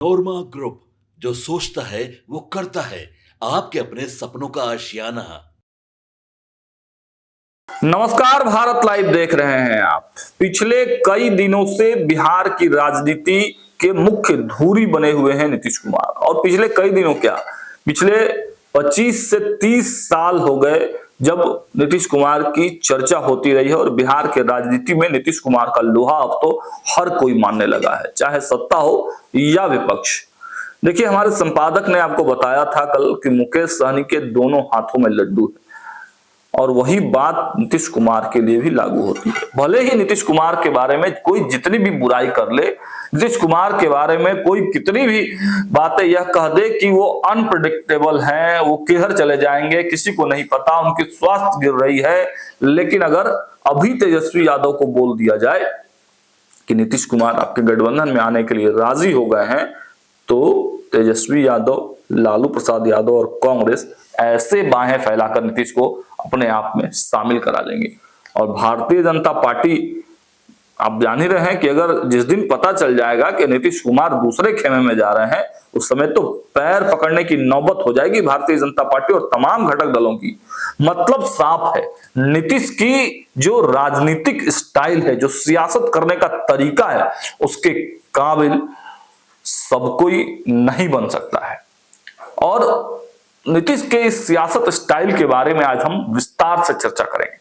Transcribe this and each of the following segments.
नोरमा group, जो सोचता है वो करता है। आपके अपने सपनों का आशियाना। नमस्कार, भारत लाइव देख रहे हैं आप। पिछले कई दिनों से बिहार की राजनीति के मुख्य धुरी बने हुए हैं नीतीश कुमार। और पिछले कई दिनों क्या, पिछले 25 से 30 साल हो गए जब नीतीश कुमार की चर्चा होती रही है। और बिहार के राजनीति में नीतीश कुमार का लोहा अब तो हर कोई मानने लगा है, चाहे सत्ता हो या विपक्ष। देखिए, हमारे संपादक ने आपको बताया था कल कि मुकेश सहनी के दोनों हाथों में लड्डू है, और वही बात नीतीश कुमार के लिए भी लागू होती है। भले ही नीतीश कुमार के बारे में कोई जितनी भी बुराई कर ले, नीतीश कुमार के बारे में कोई कितनी भी बातें यह कह दे कि वो अनप्रेडिक्टेबल हैं, वो किधर चले जाएंगे किसी को नहीं पता, उनकी स्वास्थ्य गिर रही है, लेकिन अगर अभी तेजस्वी यादव को बोल दिया जाए कि नीतीश कुमार आपके गठबंधन में आने के लिए राजी हो गए हैं, तो तेजस्वी यादव, लालू प्रसाद यादव और कांग्रेस ऐसे बाहें फैलाकर नीतीश को अपने आप में शामिल करा लेंगे। और भारतीय जनता पार्टी, आप जान ही रहे हैं कि अगर जिस दिन पता चल जाएगा कि नीतीश कुमार दूसरे खेमे में जा रहे हैं, उस समय तो पैर पकड़ने की नौबत हो जाएगी भारतीय जनता पार्टी और तमाम घटक दलों की। मतलब साफ है, नीतीश की जो राजनीतिक स्टाइल है, जो सियासत करने का तरीका है, उसके काबिल सब कोई नहीं बन सकता है। और नीतीश के इस सियासत स्टाइल के बारे में आज हम विस्तार से चर्चा करेंगे।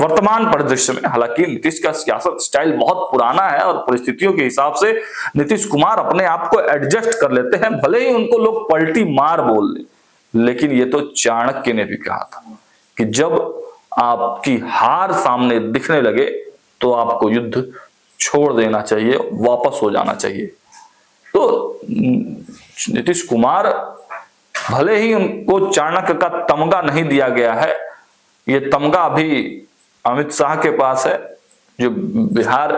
वर्तमान परिदृश्य में हालांकि नीतीश का सियासत स्टाइल बहुत पुराना है और परिस्थितियों के हिसाब से नीतीश कुमार अपने आप को एडजस्ट कर लेते हैं, भले ही उनको लोग पलटी मार बोल ले। लेकिन ये तो चाणक्य ने भी कहा था कि जब आपकी हार सामने दिखने लगे तो आपको युद्ध छोड़ देना चाहिए, वापस हो जाना चाहिए। तो नीतीश कुमार, भले ही उनको चाणक्य का तमगा नहीं दिया गया है, ये तमगा अभी अमित शाह के पास है, जो बिहार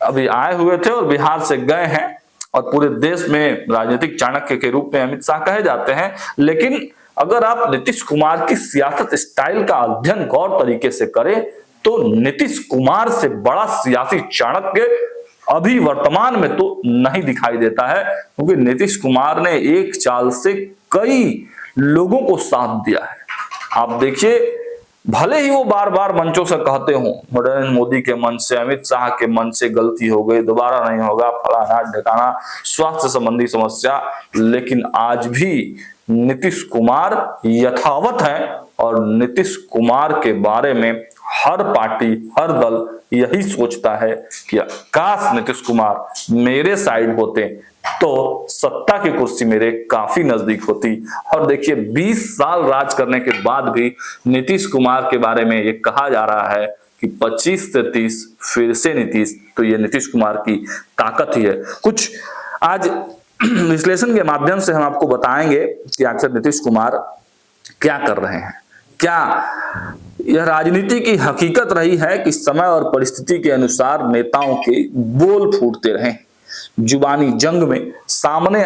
अभी आए हुए थे और बिहार से गए हैं और पूरे देश में राजनीतिक चाणक्य के रूप में अमित शाह कहे जाते हैं। लेकिन अगर आप नीतीश कुमार की सियासत स्टाइल का अध्ययन गौर तरीके से करें तो नीतीश कुमार से बड़ा सियासी चाणक्य अभी वर्तमान में तो नहीं दिखाई देता है, क्योंकि नीतीश कुमार ने एक चाल से कई लोगों को साथ दिया है। आप देखिए, भले ही वो बार बार मंचों से कहते हो, नरेंद्र मोदी के मंच से, अमित शाह के मंच से, गलती हो गई, दोबारा नहीं होगा, फलाना ढकाना, स्वास्थ्य संबंधी समस्या, लेकिन आज भी नीतीश कुमार यथावत हैं। और नीतीश कुमार के बारे में हर पार्टी, हर दल यही सोचता है कि काश नीतीश कुमार मेरे साइड होते तो सत्ता की कुर्सी मेरे काफी नजदीक होती। और देखिए, 20 साल राज करने के बाद भी नीतीश कुमार के बारे में ये कहा जा रहा है कि 25 से 30 फिर से नीतीश। तो ये नीतीश कुमार की ताकत ही है। कुछ आज विश्लेषण के माध्यम से हम आपको बताएंगे कि आखिर नीतीश कुमार क्या कर रहे हैं। क्या यह राजनीति की हकीकत रही है कि समय और परिस्थिति के अनुसार नेताओं के बोल फूटते रहे। जुबानी जंग में सामने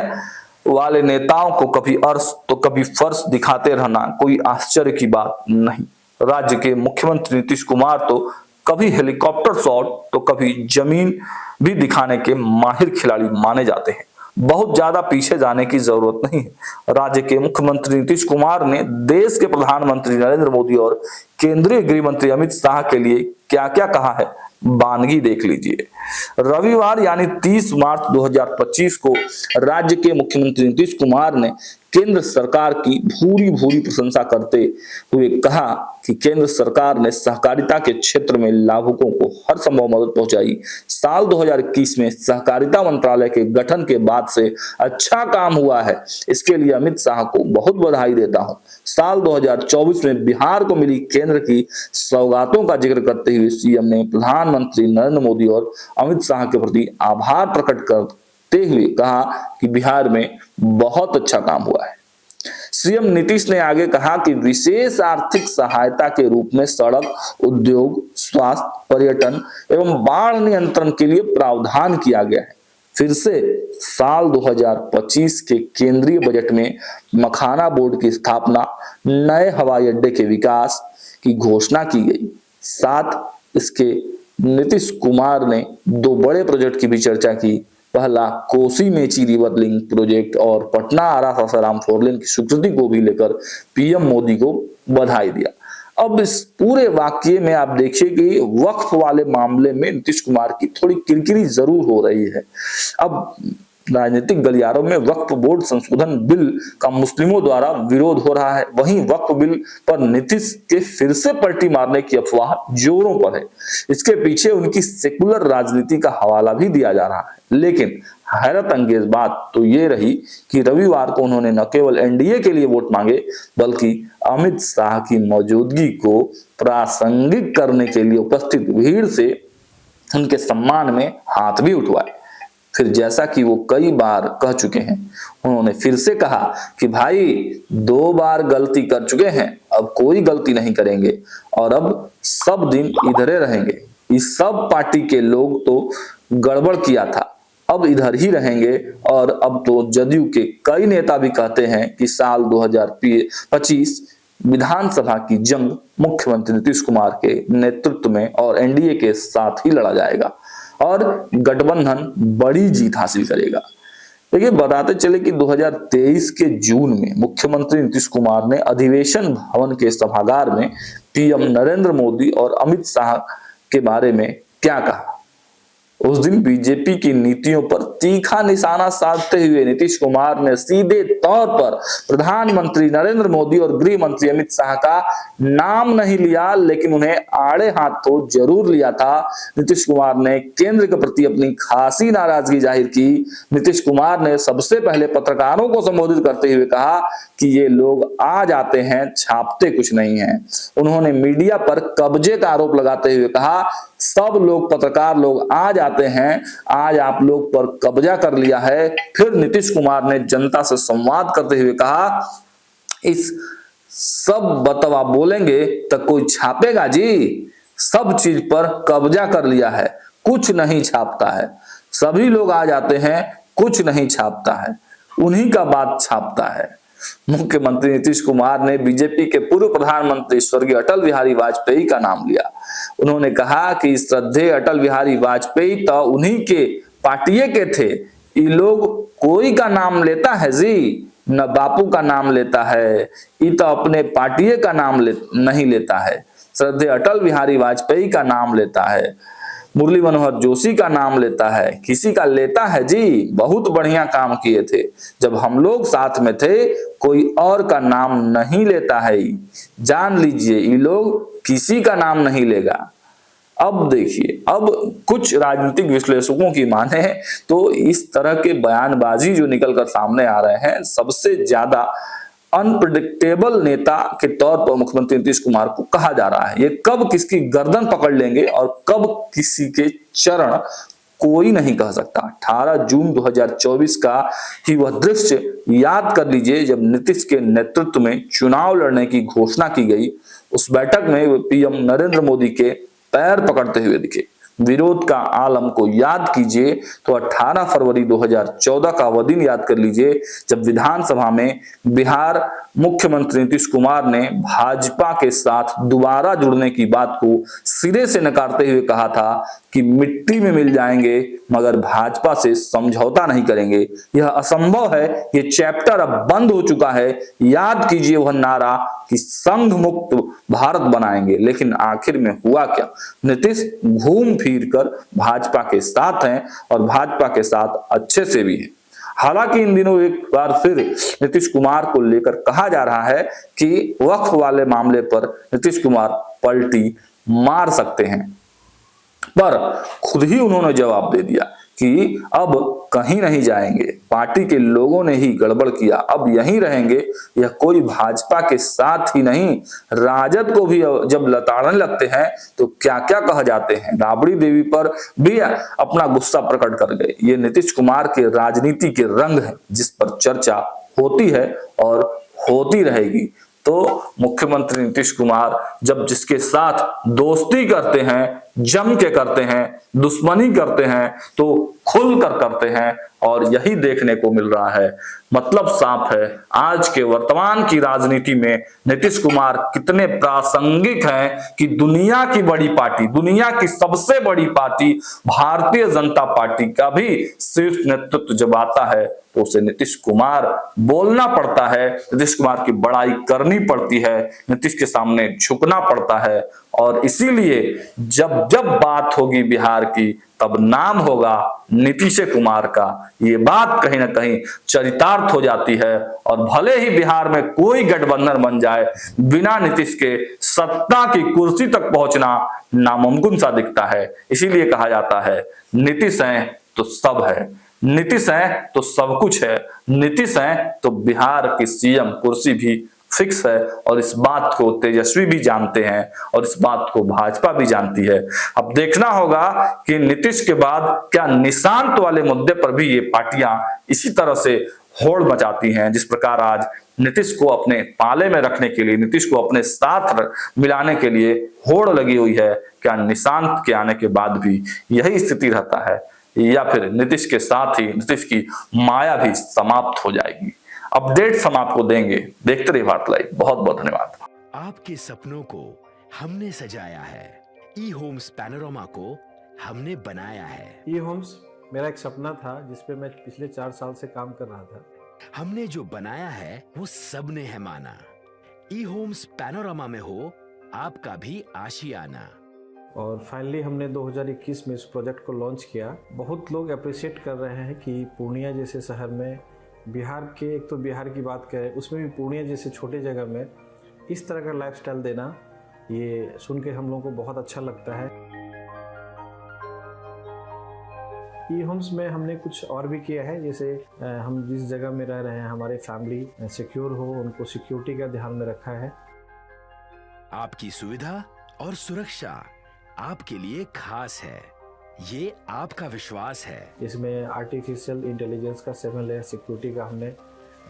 वाले नेताओं को कभी अर्श तो कभी फर्श दिखाते रहना कोई आश्चर्य की बात नहीं। राज्य के मुख्यमंत्री नीतीश कुमार तो कभी हेलीकॉप्टर शॉट तो कभी जमीन भी दिखाने के माहिर खिलाड़ी माने जाते हैं। बहुत ज्यादा पीछे जाने की जरूरत नहीं है। राज्य के मुख्यमंत्री नीतीश कुमार ने देश के प्रधानमंत्री नरेंद्र मोदी और केंद्रीय गृह मंत्री अमित शाह के लिए क्या क्या कहा है, वानगी देख लीजिए। रविवार यानी 30 मार्च 2025 को राज्य के मुख्यमंत्री नीतीश कुमार ने केंद्र सरकार की भूरी भूरी प्रशंसा करते हुए कहा कि केंद्र सरकार ने सहकारिता के क्षेत्र में लाभुकों को हर संभव मदद पहुंचाई। साल 2021 में सहकारिता मंत्रालय के गठन के बाद से अच्छा काम हुआ है, इसके लिए अमित शाह को बहुत बधाई देता हूं। साल 2024 में बिहार को मिली केंद्र की सौगातों का जिक्र करते हुए सीएम ने प्रधानमंत्री नरेंद्र मोदी और अमित शाह के प्रति आभार प्रकट करते हुए कहा कि बिहार में बहुत अच्छा काम हुआ है। सीएम नीतीश ने आगे कहा कि विशेष आर्थिक सहायता के रूप में सड़क, उद्योग, स्वास्थ्य, पर्यटन एवं बाढ़ नियंत्रण के लिए प्रावधान किया गया है। फिर से साल 2025 के केंद्रीय बजट में मखाना बोर्ड की स्थापना, नए हवाई अड्डे के विकास की घोषणा की गई। साथ इसके नीतीश कुमार ने 2 बड़े प्रोजेक्ट की भी चर्चा की, पहला Kosi Mechi river link project और पटना आरा सासाराम फोरलेन की स्वीकृति को भी लेकर पीएम मोदी को बधाई दिया। अब इस पूरे वाक्य में आप देखिए कि वक्फ वाले मामले में नीतीश कुमार की थोड़ी किरकिरी जरूर हो रही है। अब राजनीतिक गलियारों में वक्फ बोर्ड संशोधन बिल का मुस्लिमों द्वारा विरोध हो रहा है, वहीं वक्फ बिल पर नीतीश के फिर से पलटी मारने की अफवाह जोरों पर है। इसके पीछे उनकी सेकुलर राजनीति का हवाला भी दिया जा रहा है। लेकिन हैरत अंगेज बात तो ये रही कि रविवार को उन्होंने न केवल एनडीए के लिए वोट मांगे बल्कि अमित शाह की मौजूदगी को प्रासंगिक करने के लिए उपस्थित भीड़ से उनके सम्मान में हाथ भी उठवाए। फिर जैसा कि वो कई बार कह चुके हैं, उन्होंने फिर से कहा कि भाई 2 बार गलती कर चुके हैं, अब कोई गलती नहीं करेंगे और अब सब दिन इधरे रहेंगे। इस सब पार्टी के लोग तो गड़बड़ किया था, अब इधर ही रहेंगे। और अब तो जदयू के कई नेता भी कहते हैं कि साल 2025 विधानसभा की जंग मुख्यमंत्री नीतीश कुमार के नेतृत्व में और एनडीए के साथ ही लड़ा जाएगा और गठबंधन बड़ी जीत हासिल करेगा। देखिए, बताते चले कि 2023 के जून में मुख्यमंत्री नीतीश कुमार ने अधिवेशन भवन के सभागार में पीएम नरेंद्र मोदी और अमित शाह के बारे में क्या कहा। उस दिन बीजेपी की नीतियों पर तीखा निशाना साधते हुए नीतीश कुमार ने सीधे तौर पर प्रधानमंत्री नरेंद्र मोदी और गृह मंत्री अमित शाह का नाम नहीं लिया, लेकिन उन्हें आड़े हाथों जरूर लिया था। नीतीश कुमार ने केंद्र के प्रति अपनी खासी नाराजगी जाहिर की। नीतीश कुमार ने सबसे पहले पत्रकारों को संबोधित करते हुए कहा कि ये लोग आ जाते हैं, छापते कुछ नहीं है। उन्होंने मीडिया पर कब्जे का आरोप लगाते हुए कहा, सब लोग पत्रकार लोग आ जाते हैं, आज आप लोग पर कब्जा कर लिया है। फिर नीतीश कुमार ने जनता से संवाद करते हुए कहा, इस सब बतवा बोलेंगे तो कोई छापेगा जी, सब चीज पर कब्जा कर लिया है, कुछ नहीं छापता है। सभी लोग आ जाते हैं, कुछ नहीं छापता है, उन्हीं का बात छापता है। मुख्यमंत्री नीतीश कुमार ने बीजेपी के पूर्व प्रधानमंत्री स्वर्गीय अटल बिहारी वाजपेयी का नाम लिया। उन्होंने कहा कि श्रद्धेय अटल बिहारी वाजपेयी तो उन्हीं के पार्टिये के थे, ये लोग कोई का नाम लेता है जी, न बापू का नाम लेता है, ये तो अपने पार्टिये का नाम नहीं लेता है। श्रद्धेय अटल बिहारी वाजपेयी का नाम लेता है, मुरली मनोहर जोशी का नाम लेता है, किसी का लेता है जी, बहुत बढ़िया काम किए थे जब हम लोग साथ में थे, कोई और का नाम नहीं लेता है। जान लीजिए, ये लोग किसी का नाम नहीं लेगा। अब देखिए, अब कुछ राजनीतिक विश्लेषकों की माने तो इस तरह के बयानबाजी जो निकलकर सामने आ रहे हैं, सबसे ज्यादा अनप्रेडिक्टेबल नेता के तौर पर मुख्यमंत्री नीतीश कुमार को कहा जा रहा है। ये कब किसकी गर्दन पकड़ लेंगे और कब किसी के चरण कोई नहीं कह सकता। 18 जून 2024 का ही वह दृश्य याद कर लीजिए जब नीतीश के नेतृत्व में चुनाव लड़ने की घोषणा की गई। उस बैठक में पीएम नरेंद्र मोदी के पैर पकड़ते हुए दिखे। विरोध का आलम को याद कीजिए तो 18 फरवरी 2014 का वह दिन याद कर लीजिए जब विधानसभा में बिहार मुख्यमंत्री नीतीश कुमार ने भाजपा के साथ दोबारा जुड़ने की बात को सिरे से नकारते हुए कहा था कि मिट्टी में मिल जाएंगे मगर भाजपा से समझौता नहीं करेंगे, यह असंभव है, ये चैप्टर अब बंद हो चुका है। याद कीजिए वह नारा कि संघ मुक्त भारत बनाएंगे। लेकिन आखिर में हुआ क्या? नीतीश घूम फिर कर भाजपा के साथ हैं और भाजपा के साथ अच्छे से भी है। हालांकि इन दिनों एक बार फिर नीतीश कुमार को लेकर कहा जा रहा है कि वक्फ वाले मामले पर नीतीश कुमार पलटी मार सकते हैं, पर खुद ही उन्होंने जवाब दे दिया कि अब कहीं नहीं जाएंगे, पार्टी के लोगों ने ही गड़बड़ किया, अब यहीं रहेंगे। यह कोई भाजपा के साथ ही नहीं, राजद को भी जब लताड़ने लगते हैं तो क्या क्या कह जाते हैं। राबड़ी देवी पर भी अपना गुस्सा प्रकट कर गए। ये नीतीश कुमार के राजनीति के रंग है जिस पर चर्चा होती है और होती रहेगी। तो मुख्यमंत्री नीतीश कुमार जब जिसके साथ दोस्ती करते हैं जम के करते हैं, दुश्मनी करते हैं तो खुल कर करते हैं, और यही देखने को मिल रहा है। मतलब साफ है, आज के वर्तमान की राजनीति में नीतीश कुमार कितने प्रासंगिक हैं कि दुनिया की बड़ी पार्टी, दुनिया की सबसे बड़ी पार्टी भारतीय जनता पार्टी का भी शीर्ष नेतृत्व जब आता है तो उसे नीतीश कुमार बोलना पड़ता है, नीतीश कुमार की बड़ाई करनी पड़ती है, नीतीश के सामने झुकना पड़ता है। और इसीलिए जब जब बात होगी बिहार की तब नाम होगा नीतीश कुमार का। ये बात कहीं ना कहीं चरितार्थ हो जाती है, और भले ही बिहार में कोई गठबंधन बन जाए, बिना नीतीश के सत्ता की कुर्सी तक पहुंचना नामुमकिन सा दिखता है। इसीलिए कहा जाता है नीतीश है तो सब है, नीतीश है तो सब कुछ है, नीतीश है तो बिहार की सीएम कुर्सी भी फिक्स है। और इस बात को तेजस्वी भी जानते हैं और इस बात को भाजपा भी जानती है। अब देखना होगा कि नीतीश के बाद क्या निशांत वाले मुद्दे पर भी ये पार्टियां इसी तरह से होड़ मचाती हैं, जिस प्रकार आज नीतीश को अपने पाले में रखने के लिए, नीतीश को अपने साथ मिलाने के लिए होड़ लगी हुई है। क्या निशांत के आने के बाद भी यही स्थिति रहता है, या फिर नीतीश के साथ ही नीतीश की माया भी समाप्त हो जाएगी? अपडेट्स हम आपको देंगे, देखते रहिए भारत लाइव। बहुत बहुत धन्यवाद। आपके सपनों को हमने सजाया है, ई होम्स पैनोरामा को हमने बनाया है। ई होम्स मेरा एक सपना था जिसपे मैं पिछले 4 साल से काम कर रहा था। हमने जो बनाया है वो सबने है माना। ई होम्स पैनोरामा में हो आपका भी आशियाना। और फाइनली हमने 2021 में इस प्रोजेक्ट को लॉन्च किया। बहुत लोग अप्रिशिएट कर रहे हैं कि पूर्णिया जैसे शहर में, बिहार के, एक तो बिहार की बात करें उसमें भी पूर्णिया जैसे छोटे जगह में इस तरह का लाइफस्टाइल देना, ये सुन के हम लोगों को बहुत अच्छा लगता है। ई होम्स में हमने कुछ और भी किया है, जैसे हम जिस जगह में रह रहे हैं हमारे फैमिली सिक्योर हो, उनको सिक्योरिटी का ध्यान में रखा है। आपकी सुविधा और सुरक्षा आपके लिए खास है, ये आपका विश्वास है। इसमें आर्टिफिशियल इंटेलिजेंस का 7 लेयर सिक्योरिटी का हमने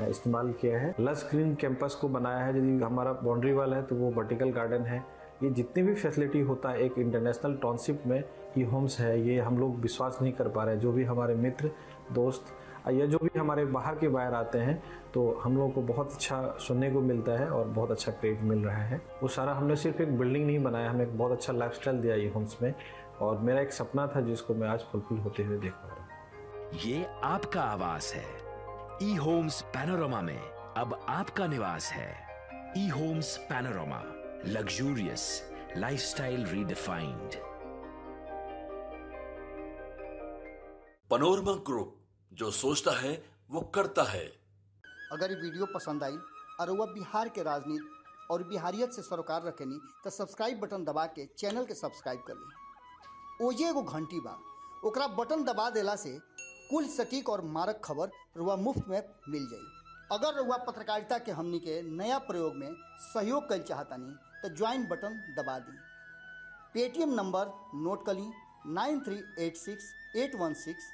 इस्तेमाल किया है। लश ग्रीन कैंपस को बनाया है, यदि हमारा बाउंड्री वाल है तो वो वर्टिकल गार्डन है। ये जितनी भी फैसिलिटी होता है एक इंटरनेशनल टाउनशिप में ई होम्स है, ये हम लोग विश्वास नहीं कर पा रहे हैं। जो भी हमारे मित्र दोस्त या जो भी हमारे बाहर के बाहर आते हैं तो हम लोगों को बहुत अच्छा सुनने को मिलता है और बहुत अच्छा क्रेडिट मिल रहा है। वो सारा हमने सिर्फ एक बिल्डिंग नहीं बनाया, हमें एक बहुत अच्छा लाइफस्टाइल दिया ई होम्स में, और मेरा एक सपना था जिसको मैं आज फुलफिल होते हुए देख पा रहा हूँ। ये आपका आवास है। ई होम्स पैनोरामा में अब आपका निवास है। E Homes Panorama, luxurious lifestyle redefined. Panorama group, जो सोचता है वो करता है। अगर ये वीडियो पसंद आई और वह बिहार के राजनीति और बिहारियत से सरोकार रखेनी तो सब्सक्राइब बटन दबा के चैनल के सब्सक्राइब कर ली। ओजे एगो घंटी बा, ओकरा बटन दबा देला से कुल सटीक और मारक खबर रुआ मुफ्त में मिल जाई। अगर रुआ पत्रकारिता के हमनी के नया प्रयोग में सहयोग कर चाहतानी तो ज्वाइन बटन दबा दी। पेटीएम नंबर नोट कर ली 9386 816